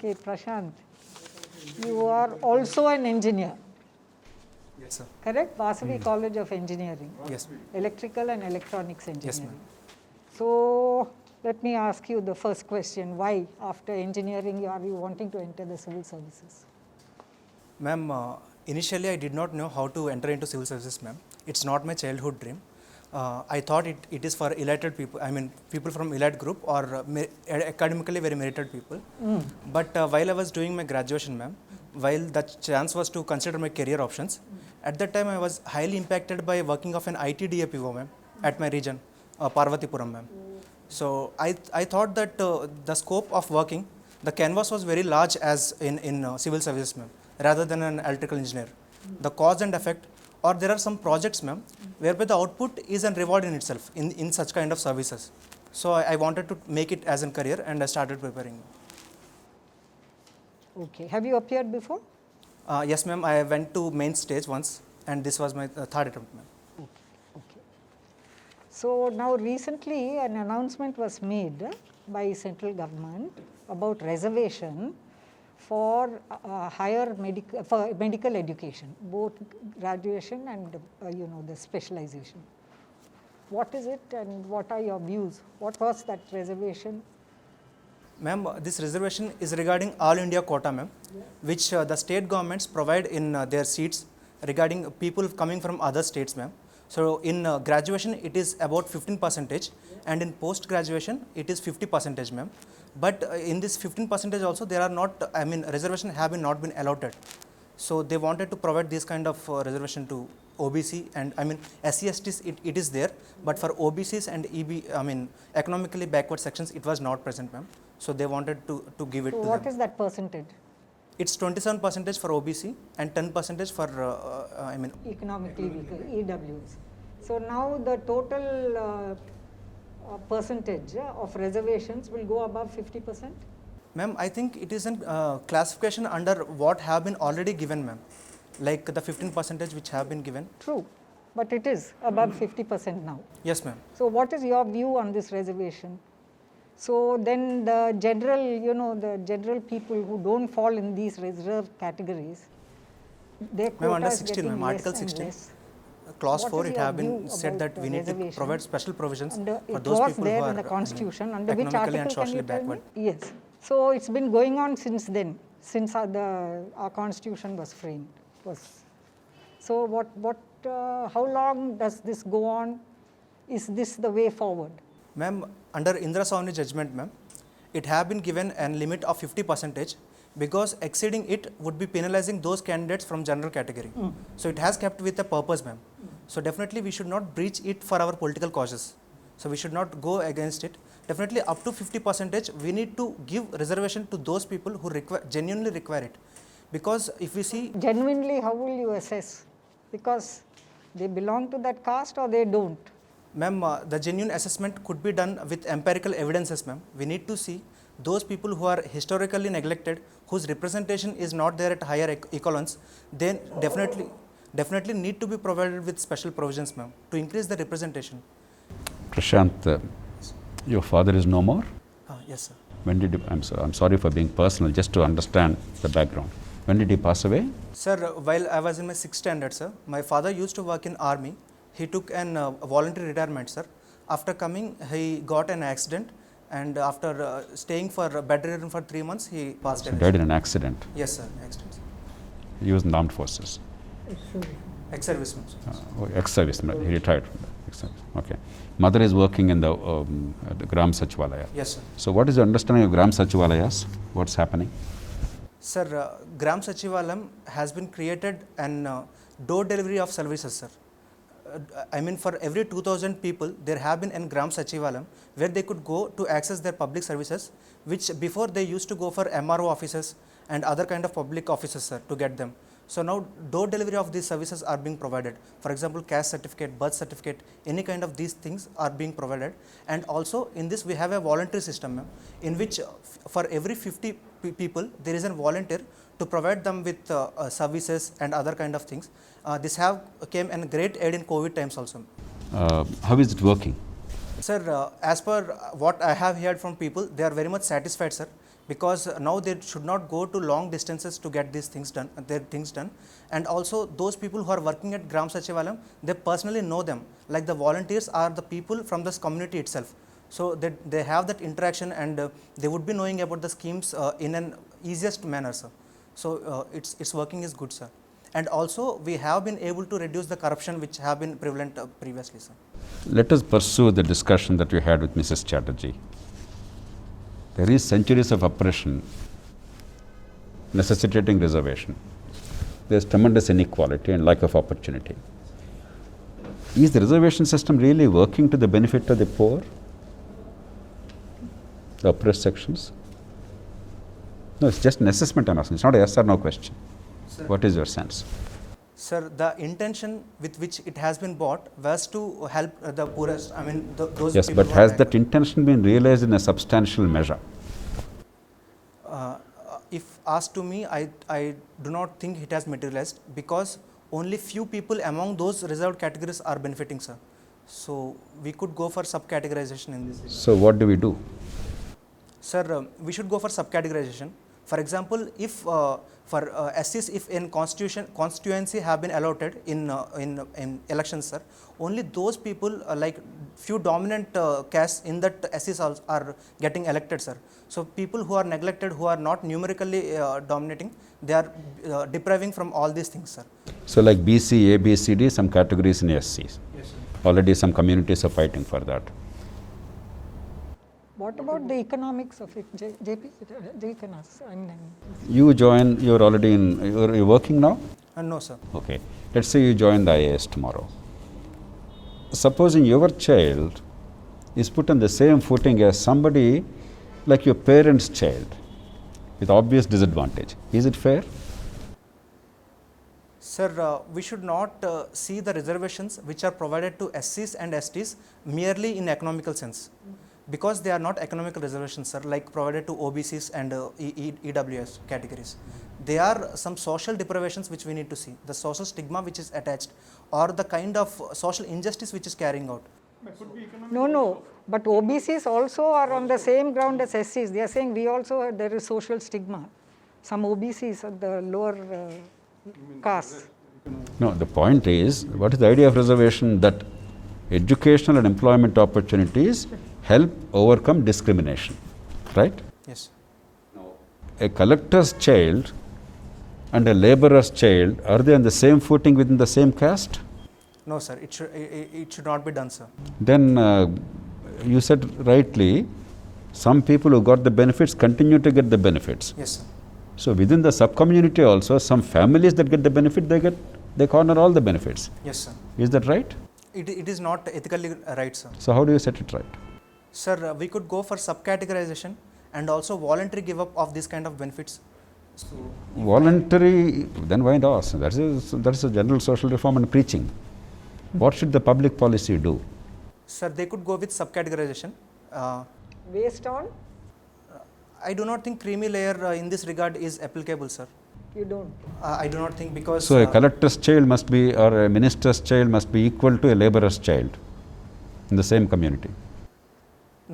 Okay, Prashant, you are also an engineer, Yes, sir. correct? Vasavi College of Engineering, Yes. Electrical and Electronics Yes, Engineering. ma'am. So let me ask you the first question. Why, after engineering, are you wanting to enter the civil services? Ma'am, initially I did not know how to enter into civil services, ma'am. It's not my childhood dream. I thought it is for elated people, I mean people from elite group or academically very merited people. But while I was doing my graduation, ma'am, while the chance was to consider my career options, at that time I was highly impacted by working of an IT DAPO, ma'am, at my region, Parvatipuram, ma'am. So I thought that the scope of working, the canvas was very large as in civil services, ma'am, rather than an electrical engineer. The cause and effect, or there are some projects, ma'am, whereby the output is a reward in itself in such kind of services. So I wanted to make it as a career and I started preparing. Okay. Have you appeared before? Yes, ma'am, I went to main stage once and this was my third attempt, ma'am. Okay. So now recently an announcement was made by central government about reservation for for medical education, both graduation and the specialization. What is it and what are your views? What was that reservation? Ma'am, this reservation is regarding all India quota, ma'am, which the state governments provide in their seats regarding people coming from other states, ma'am. So in graduation it is about 15% and in post graduation it is 50%, ma'am. But in this 15% also there are not, I mean reservation have not been allotted. So they wanted to provide this kind of reservation to OBC and I mean SC STs it is there, but for OBCs and EB, I mean economically backward sections it was not present, ma'am. So they wanted to give it So to what them. is that percentage? It's 27% for OBC and 10% for I mean Economically weaker, EWs. So now the total percentage of reservations will go above 50%? Ma'am, I think it is a classification under what have been already given, ma'am, like the 15% which have been given. True, but it is above 50% now. Yes, ma'am. So what is your view on this reservation? So then the general, the general people who don't fall in these reserve categories, their Ma'am, quota under is 16, getting ma'am, less Article and 16. less. Clause What 4 is it your have been view said about that we need to reservation? provide special provisions And for it those was people there who in are the constitution. I mean, Under which economically article and can you socially tell backward. me? Yes. So it's been going on since then, since our constitution was framed. So how long does this go on? Is this the way forward? Ma'am, under Indra Sawhney judgment, ma'am, it have been given a limit of 50% because exceeding it would be penalizing those candidates from general category. So it has kept with a purpose, ma'am. So definitely we should not breach it for our political causes. So we should not go against it. Definitely up to 50% we need to give reservation to those people who genuinely require it. Because if we see, Genuinely, how will you assess? Because they belong to that caste or they don't? ma'am, the genuine assessment could be done with empirical evidences, ma'am. We need to see those people who are historically neglected, whose representation is not there at higher echelons, then definitely need to be provided with special provisions, ma'am, to increase the representation. Prashant, your father is no more? Yes, sir. When did I'm sorry for being personal, just to understand the background. When did he pass away? Sir, while I was in my 6th standard, sir, my father used to work in army. He took an voluntary retirement, sir. After coming, he got an accident, and after staying for bedridden for 3 months, he passed away. Died in an accident. Yes, sir, accident. He was in the armed forces. Ex-serviceman, sir. Ex-serviceman. He retired from that. Ex-service. Okay. Mother is working in the Gram Sachivalaya. Yes, sir. So what is your understanding of Gram Sachivalayas? What's happening? Sir, Gram Sachivalayam has been created and door delivery of services, sir. I mean, for every 2,000 people, there have been in Gram Sachivalayam where they could go to access their public services, which before they used to go for MRO offices and other kind of public offices, sir, to get them. So now door delivery of these services are being provided. For example, caste certificate, birth certificate, any kind of these things are being provided. And also in this we have a voluntary system, ma'am, in which for every 50 people there is a volunteer to provide them with services and other kind of things. This have came in great aid in COVID times also. How is it working? Sir, as per what I have heard from people, they are very much satisfied, sir, because now they should not go to long distances to get these things done, their things done. And also those people who are working at Gram Sachivalayam, they personally know them, like the volunteers are the people from this community itself. So that they have that interaction, and they would be knowing about the schemes in an easiest manner, sir. So its working is good, sir. And also we have been able to reduce the corruption which have been prevalent previously, sir. Let us pursue the discussion that you had with Mrs. Chatterjee. There is centuries of oppression necessitating reservation. There is tremendous inequality and lack of opportunity. Is the reservation system really working to the benefit of the poor, the oppressed sections? No, it's just an assessment I'm asking. It's not a yes or no question. Sir. What is your sense? Sir, the intention with which it has been bought was to help the poorest, I mean those Yes, people but who are has backward. that intention been realized in a substantial measure? If asked to me, I do not think it has materialized, because only few people among those reserved categories are benefiting, sir. So we could go for subcategorization in this. So what do we do? Sir, we should go for subcategorization. For example, if for SCs, if in constituency have been allotted in elections, sir, only those people like few dominant castes in that SCs are getting elected, sir. So people who are neglected, who are not numerically dominating, they are depriving from all these things, sir. So like BC, A, B, C, D, some categories in SCs. Yes, sir. Already some communities are fighting for that. What about the economics of it, JP? You can ask. You join, you're already in, you're working now? No, sir. Okay. Let's say you join the IAS tomorrow. Supposing your child is put on the same footing as somebody like your parent's child with obvious disadvantage. Is it fair? Sir, we should not see the reservations which are provided to SCs and STs merely in economical sense, because they are not economical reservations, sir, like provided to OBCs and EWS categories. They are some social deprivations which we need to see, the social stigma which is attached, or the kind of social injustice which is carrying out. No, but OBCs also are on the same ground as SCs. They are saying we also, there is social stigma. Some OBCs at the lower caste. No, the point is, what is the idea of reservation? That educational and employment opportunities help overcome discrimination, right? Yes. A collector's child and a laborer's child, are they on the same footing within the same caste? No, sir, it should not be done, sir. Then you said rightly, some people who got the benefits continue to get the benefits. Yes, sir. So within the sub-community also, some families that get the benefit, they corner all the benefits. Yes, sir. Is that right? It is not ethically right, sir. So how do you set it right? Sir, we could go for subcategorization and also voluntary give up of this kind of benefits. So, Voluntary, then why not ask? That is a general social reform and preaching. What should the public policy do? sir, they could go with subcategorization. Based on? I do not think creamy layer in this regard is applicable, sir. You don't. I do not think, because So a collector's child must be, or a minister's child must be equal to a laborer's child in the same community.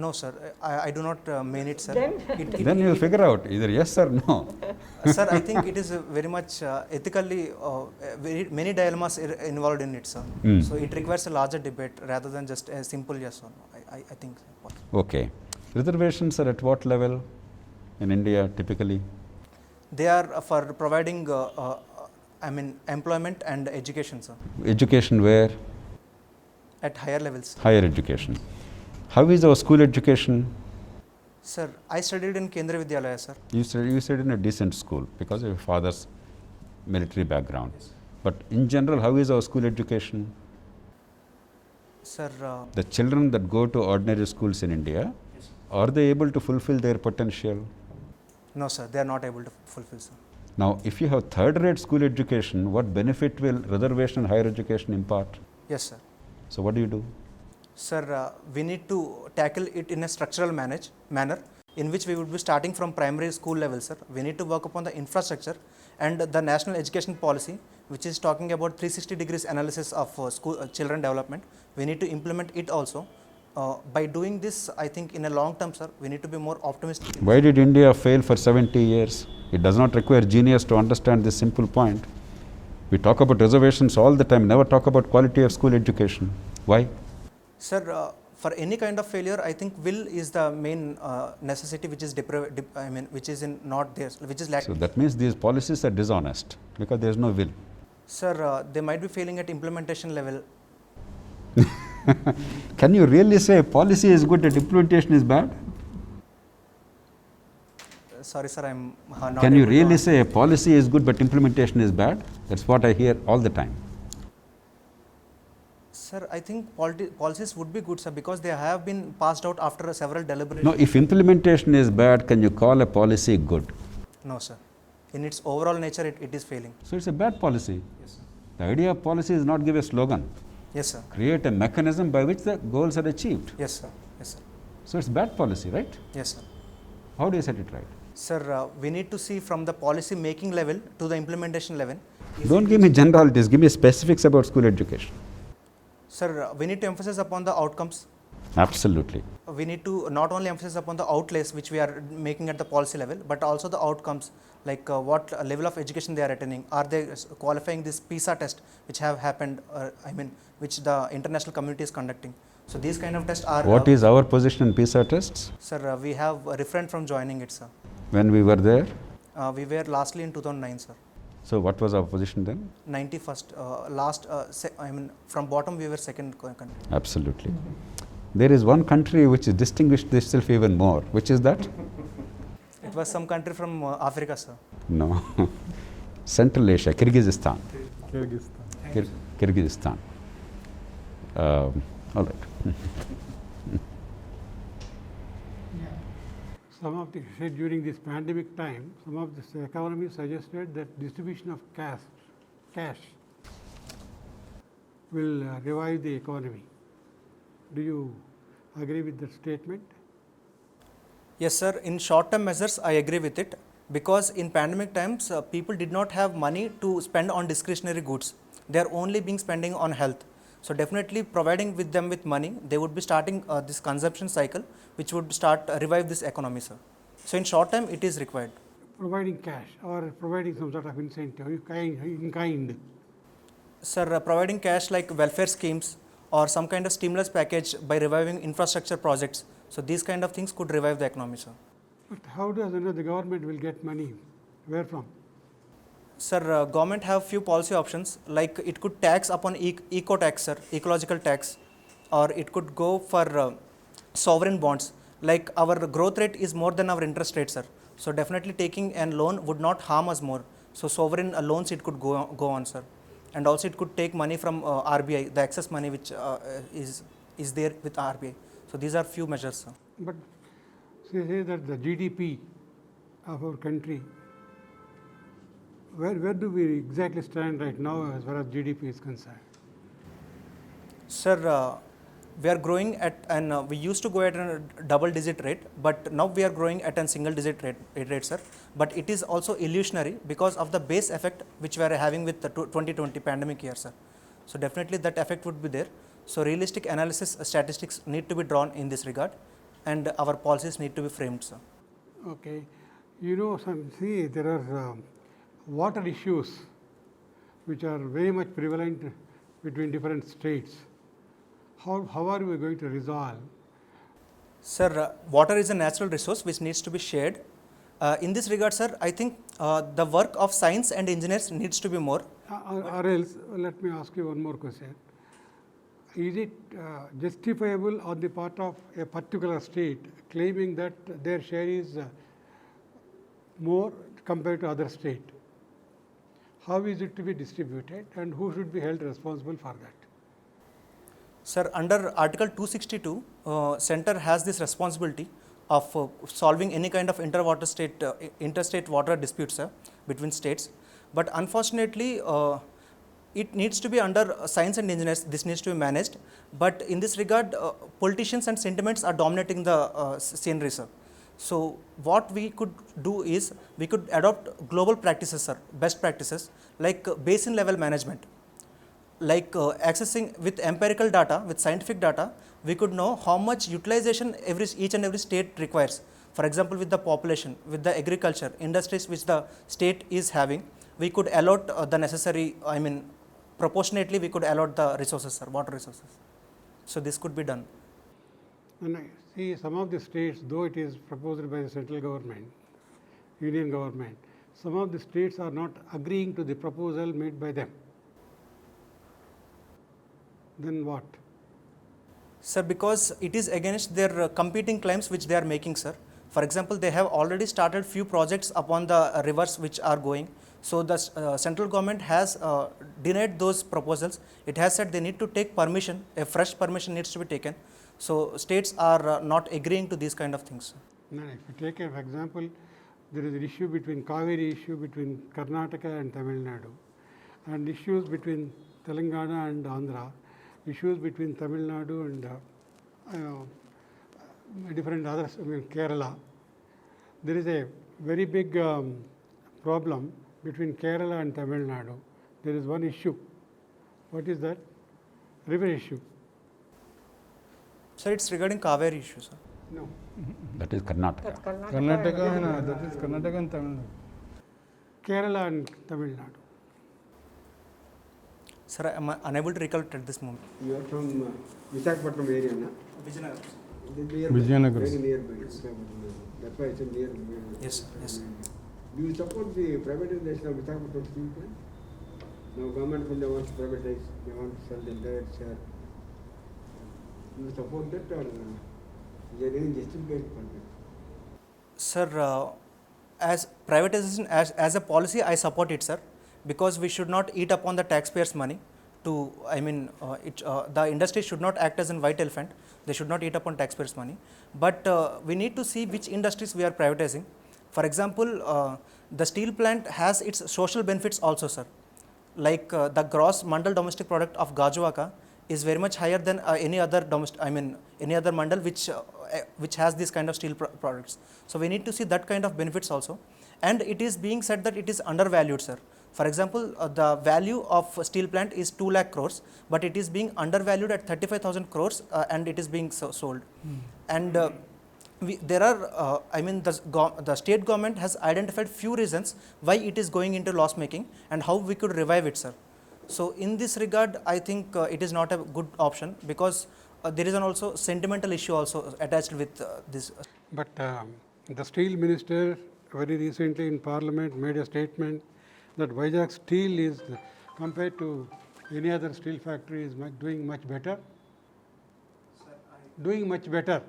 no, sir, I do not mean it, sir. Then- Then you will figure out either yes or no. Sir, I think it is very much ethically, many dilemmas involved in it, sir. Mm. So it requires a larger debate rather than just a simple yes or no. I think. Okay. Reservations are at what level in India typically? They are for providing, employment and education, sir, Education where? at higher levels. Higher education. How is our school education? Sir, I studied in Kendriya Vidyalaya, sir. You said in a decent school because of your father's military background. But in general, how is our school education? Sir, The children that go to ordinary schools in India, are they able to fulfill their potential? no, sir, they are not able to fulfill, sir. Now, if you have third-rate school education, what benefit will reservation and higher education impart? Yes, sir. So, what do you do? Sir, we need to tackle it in a structural manner in which we would be starting from primary school level, sir. We need to work upon the infrastructure and the national education policy, which is talking about 360 degrees analysis of children development. We need to implement it also. By doing this, I think in a long term, sir, we need to be more optimistic. Why did India fail for 70 years? It does not require genius to understand this simple point. We talk about reservations all the time, never talk about quality of school education. Why? Sir, for any kind of failure, I think will is the main necessity, which is which is in not there, which is So lacking. that means these policies are dishonest because there is no will. Sir, they might be failing at implementation level. Can you really say policy is good and implementation is bad? Sorry, sir, I'm not Can you able to really answer. say policy is good but implementation is bad? That's what I hear all the time. Sir, I think policies would be good, sir, because they have been passed out after several deliberations. No, if implementation is bad, can you call a policy good? No, sir. In its overall nature, it is failing. So it's a bad policy. Yes, sir. The idea of policy is not give a slogan. Yes, sir. Create a mechanism by which the goals are achieved. Yes, sir. Yes, sir. So it's bad policy, right? Yes, sir. How do you set it right? Sir, we need to see from the policy making level to the implementation level. Don't give me generalities, give me specifics about school education. Sir, we need to emphasize upon the outcomes. Absolutely. We need to not only emphasize upon the outlays which we are making at the policy level, but also the outcomes, like what level of education they are attaining. Are they qualifying this PISA test which have happened, which the international community is conducting. So these kind of tests are… What is our position in PISA tests? Sir, we have refrained from joining it, sir. When we were there? We were lastly in 2009, sir. So what was our position then? 91st, from bottom we were second country. Absolutely. There is one country which is distinguished itself even more. Which is that? It was some country from Africa, sir. No. Central Asia, Kyrgyzstan. Kyrgyzstan. All right. Some of the, say during this pandemic time, some of the economists suggested that distribution of cash will revive the economy. Do you agree with that statement? Yes, sir. In short-term measures, I agree with it, because in pandemic times, people did not have money to spend on discretionary goods. They are only being spending on health. So definitely providing with them with money, they would be starting this consumption cycle, which would start revive this economy, sir. So in short time, it is required. Providing cash or providing some sort of incentive in kind. Sir, providing cash like welfare schemes or some kind of stimulus package by reviving infrastructure projects. So these kind of things could revive the economy, sir. But how does the government will get money? Where from? Sir, government have few policy options, like it could tax upon eco tax, sir, ecological tax, or it could go for sovereign bonds. Like our growth rate is more than our interest rate, sir. So definitely taking a loan would not harm us more. So sovereign loans it could go on, sir. And also it could take money from RBI, the excess money which is there with RBI. So these are few measures, sir. But say that the GDP of our country, where do we exactly stand right now as far as GDP is concerned? Sir, we are growing at, and we used to go at a double-digit rate, but now we are growing at a single-digit rate, sir. But it is also illusionary because of the base effect which we are having with the 2020 pandemic year, sir. So definitely that effect would be there. So realistic analysis statistics need to be drawn in this regard, and our policies need to be framed, sir. Okay. There are water issues which are very much prevalent between different states. How are we going to resolve? Sir, water is a natural resource which needs to be shared. In this regard, sir, I think the work of science and engineers needs to be more. Or else, let me ask you one more question. Is it justifiable on the part of a particular state claiming that their share is more compared to other state? How is it to be distributed and who should be held responsible for that? Sir, under Article 262, Center has this responsibility of solving any kind of interstate water disputes, sir, between states. But unfortunately, it needs to be under science and engineers. This needs to be managed. But in this regard, politicians and sentiments are dominating the scenery, sir. So what we could do is we could adopt global practices, sir, best practices like basin level management. like accessing with empirical data, with scientific data, we could know how much utilization each and every state requires. For example, with the population, with the agriculture, industries which the state is having, we could allot the necessary, I mean, proportionately we could allot the resources, sir, water resources. So this could be done. And I see some of the states, though it is proposed by the central government, union government, some of the states are not agreeing to the proposal made by them. Then what? Sir, because it is against their competing claims which they are making, sir. For example, they have already started few projects upon the rivers which are going. So the central government has denied those proposals. It has said they need to take permission, a fresh permission needs to be taken. So states are not agreeing to these kind of things. No, if you take an example, there is an issue between Kaveri issue between Karnataka and Tamil Nadu, and issues between Telangana and Andhra, issues between Tamil Nadu and different others, I mean Kerala. There is a very big problem between Kerala and Tamil Nadu. There is one issue. What is that? River issue. Sir, it's regarding Kaveri issue, sir. No. That is Karnataka. That Karnataka and that is Karnataka and Tamil Nadu. Kerala and Tamil Nadu. Sir, I am unable to recollect at this moment. You are from Visakhapatnam area, na? Vijayanagar. Very nearby. Visakhapatnam. That's why it's a near. Yes, sir, yes, sir. Do you support the privatization of Visakhapatnam steel plant? Now government when they want to privatize, they want to sell the entire share. Do you support that or is there any justification for that? Sir, as privatization as a policy, I support it, sir, because we should not eat upon the taxpayers' money. To, I mean, the industry should not act as a white elephant. They should not eat upon taxpayers' money. But we need to see which industries we are privatizing. For example, the steel plant has its social benefits also, sir. Like the gross mandal domestic product of Gajuwaka is very much higher than any other any other mandal which has this kind of steel products. So we need to see that kind of benefits also. And it is being said that it is undervalued, sir. For example, the value of steel plant is 2 lakh crores, but it is being undervalued at 35,000 crores and it is being sold. And there are, the state government has identified few reasons why it is going into loss making and how we could revive it, sir. So in this regard, I think it is not a good option because there is an also sentimental issue also attached with this. But the steel minister very recently in parliament made a statement that Vizag steel is compared to any other steel factory is doing much better. Doing much better,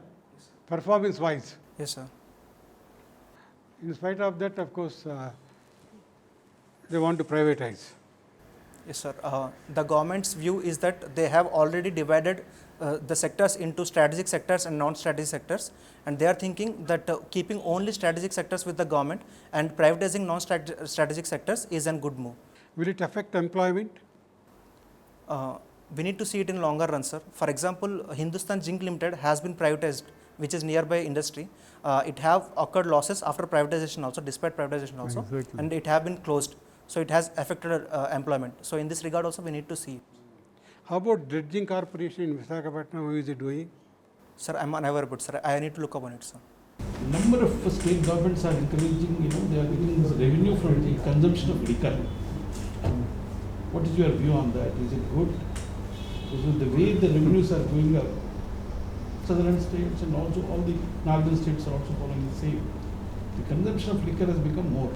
performance wise. Yes, sir. In spite of that, of course, they want to privatize. Yes, sir. The government's view is that they have already divided the sectors into strategic sectors and non-strategic sectors, and they are thinking that keeping only strategic sectors with the government and privatizing non-strategic sectors is a good move. Will it affect employment? We need to see it in longer run, sir. For example, Hindustan Zinc Limited has been privatized, which is nearby industry. It have occurred losses after privatization also, despite privatization also, Exactly. and it have been closed. So it has affected employment. So in this regard also we need to see it. How about dredging corporation in Visakhapatnam? How is it doing? Sir, I am unaware about, sir. I need to look upon it, sir. Number of state governments are encouraging, they are getting this revenue from the consumption of liquor. What is your view on that? Is it good? Because the way the revenues are going up, southern states and also all the northern states are also following the same. The consumption of liquor has become more.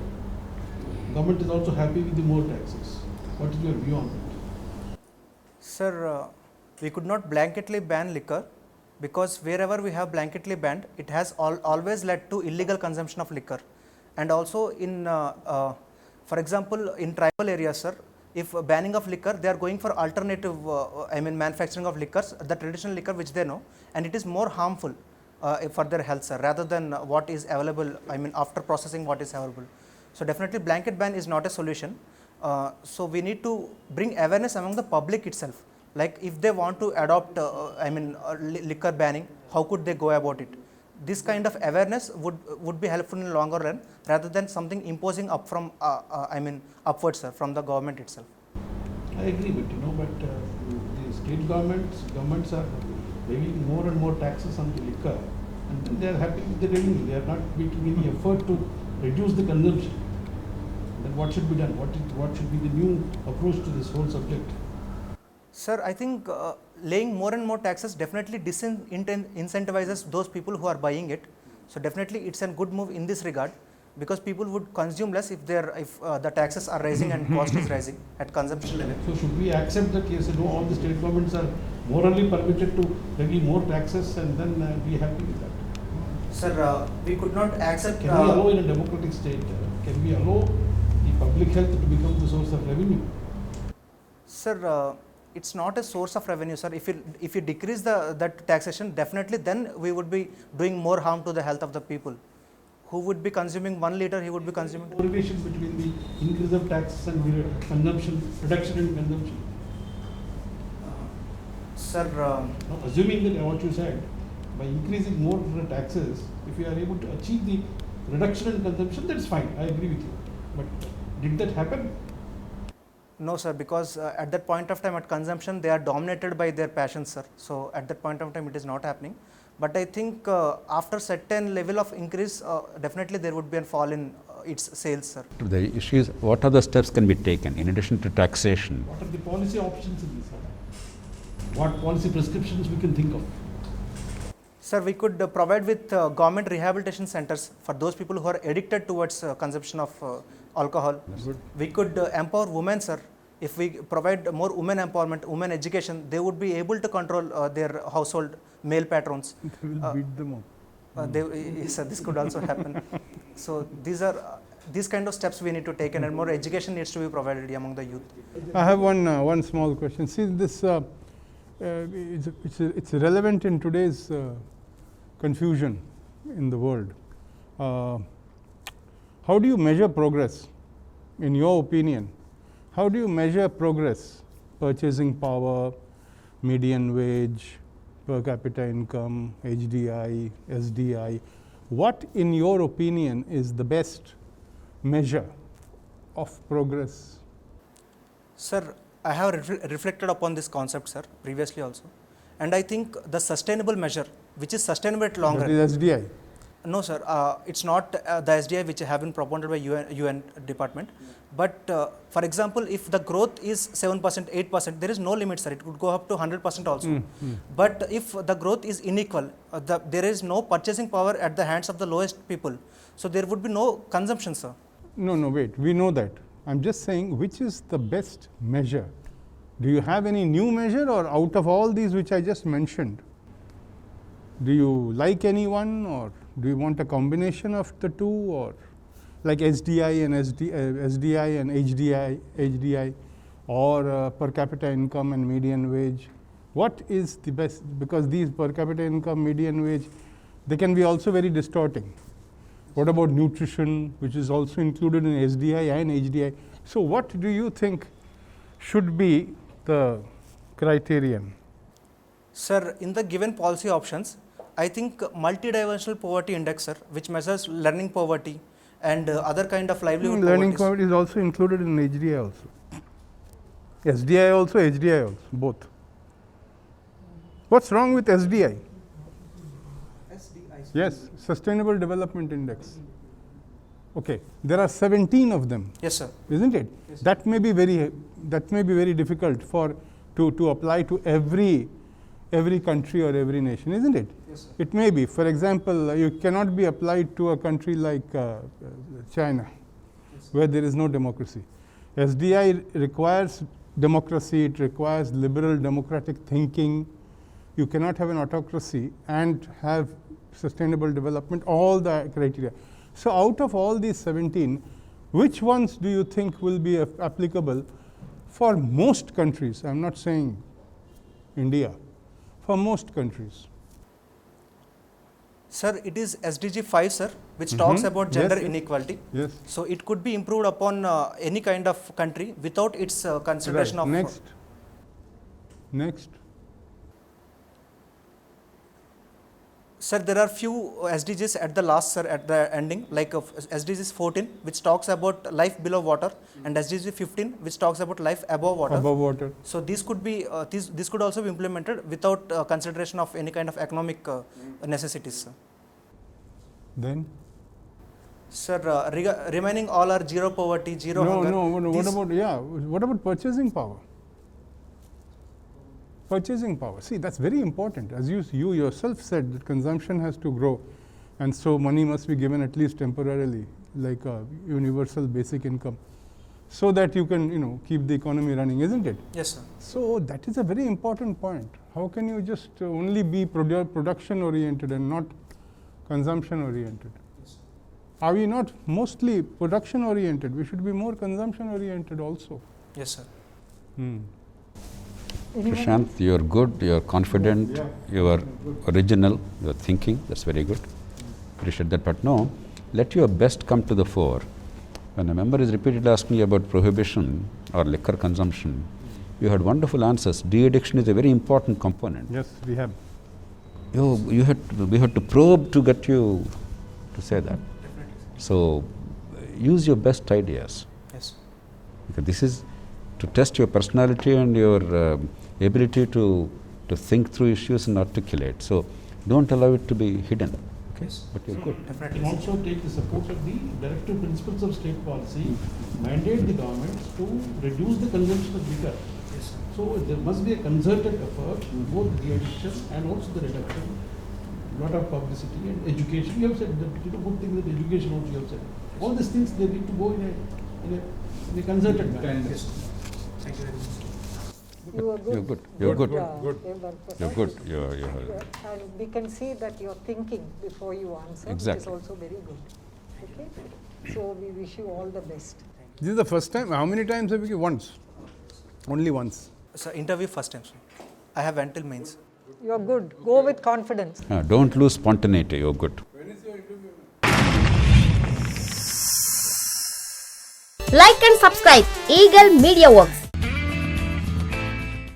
Government is also happy with the more taxes. What is your view on that? Sir, we could not blanketly ban liquor because wherever we have blanketly banned, it has always led to illegal consumption of liquor. And also in, for example, in tribal areas, sir, if banning of liquor, they are going for alternative, manufacturing of liquors, the traditional liquor which they know, and it is more harmful for their health, sir, rather than what is available, after processing what is available. So definitely blanket ban is not a solution. So we need to bring awareness among the public itself. Like if they want to adopt, liquor banning, how could they go about it? This kind of awareness would be helpful in the longer run, rather than something imposing up from, upwards, sir, from the government itself. I I agree with but the state governments are levying more and more taxes on the liquor, and then they are happy with the revenue. They are not making any effort to reduce the consumption. Then what should be done? What should be the new approach to this whole subject? Sir, I think laying more and more taxes definitely incentivizes those people who are buying it. So definitely it's a good move in this regard, because people would consume less if the taxes are rising and cost is rising at consumption level. So should we accept that yes, all the state governments are morally permitted to levy more taxes and then be happy with that? Sir, we could not accept. Can we allow in a democratic state? Can we allow the public health to become the source of revenue? Sir, it's not a source of revenue, sir. If you decrease that taxation, definitely then we would be doing more harm to the health of the people. Who would be consuming 1 liter, he would be consuming. Correlation between the increase of taxes and the reduction in consumption. Sir, Now, assuming that what you said, by increasing more taxes, if you are able to achieve the reduction in consumption, that's fine. I agree with you. But did that happen? no, sir, because at that point of time at consumption, they are dominated by their passions, sir. So at that point of time, it is not happening. But I think after certain level of increase, definitely there would be a fall in its sales, sir. The issue is, what other steps can be taken in addition to taxation? What are the policy options in this? What policy prescriptions we can think of? Sir, we could provide with government rehabilitation centers for those people who are addicted towards consumption of alcohol. We could empower women, sir. If we provide more women empowerment, women education, they would be able to control their household male patrons. They will beat them up. Yes, sir, this could also happen. So these kind of steps we need to take, and more education needs to be provided among the youth. I have one small question. See, this it's relevant in today's confusion in the world. How do you measure progress, in your opinion? How do you measure progress? Purchasing power, median wage, per capita income, HDI, SDI. What, in your opinion, is the best measure of progress? Sir, I have reflected upon this concept, sir, previously also. And I think the sustainable measure, which is sustainable at long run. That is SDI. No, sir, it's not the SDI which have been proposed by UN department. But for example, if the growth is 7%, 8%, there is no limit, sir. It could go up to 100% also. But if the growth is unequal, there is no purchasing power at the hands of the lowest people. So there would be no consumption, sir. No, wait. We know that. I'm just saying, which is the best measure? Do you have any new measure, or out of all these which I just mentioned, do you like any one, or do you want a combination of the two, or like SDI and SDI and HDI, or per capita income and median wage? What is the best? Because these per capita income, median wage, they can be also very distorting. What about nutrition, which is also included in SDI and HDI? So what do you think should be the criterion? Sir, in the given policy options, I think multidimensional poverty index, sir, which measures learning poverty and other kind of livelihood Learning poverties. poverty is also included in HDI also. SDI also, HDI also, both. What's wrong with SDI? Yes, Sustainable Development Index. Okay, there are 17 of them. Yes, sir. Isn't it? Yes. That may be very difficult to apply to every country or every nation, isn't it? Yes, sir. It may be. For example, you cannot be applied to a country like China, where there is no democracy. SDI requires democracy, it requires liberal democratic thinking. You cannot have an autocracy and have sustainable development, all the criteria. So out of all these 17, which ones do you think will be applicable for most countries? I'm not saying India, for most countries. Sir, it is SDG 5, sir, which talks about gender Yes, yes. inequality. Yes. So it could be improved upon any kind of country without its consideration Right. of. Next. Sir, there are few SDGs at the last, sir, at the ending, like SDGs 14, which talks about life below water, and SDG 15, which talks about life above water. Above water. So these could be, this could also be implemented without consideration of any kind of economic necessities, sir. Then? Sir, remaining all are zero poverty, zero hunger. No, what These- about, yeah, what about purchasing power? Purchasing power, see, that's very important. As you yourself said, that consumption has to grow, and so money must be given at least temporarily, like a universal basic income, so that you can, keep the economy running, isn't it? Yes, sir. So that is a very important point. How can you just only be production oriented and not consumption oriented? Are we not mostly production oriented? We should be more consumption oriented also. Yes, sir. Prashant, you're good, you're confident, you are original, you're thinking, that's very good. Appreciate that. But no, let your best come to the fore. When a member is repeatedly asking you about prohibition or liquor consumption, you had wonderful answers. De-addiction is a very important component. Yes, we have. We had to probe to get you to say that. So use your best ideas. Yes. Because this is to test your personality and your ability to think through issues and articulate. So don't allow it to be hidden. Okay? Yes. But you're good. Definitely. And also take the support of the directive principles of state policy, mandate the governments to reduce the consumption of liquor. Yes, sir. So there must be a concerted effort, both the addiction and also the reduction. Lot of publicity and education. You have said that good thing that education also you have said. All these things they need to go in a concerted manner. Yes. Thank you very much. You are good. You're good. You're good. Yeah, Good. You're good. You're And we can see that you're thinking before you answer, Exactly. which is also very good. Okay? So we wish you all the best. This is the first time. How many times have you given? Once. Only once. Sir, interview first time, sir. I have went till mains. You're good. Go with confidence. don't lose spontaneity. You're good. Like and subscribe Eagle Media Works.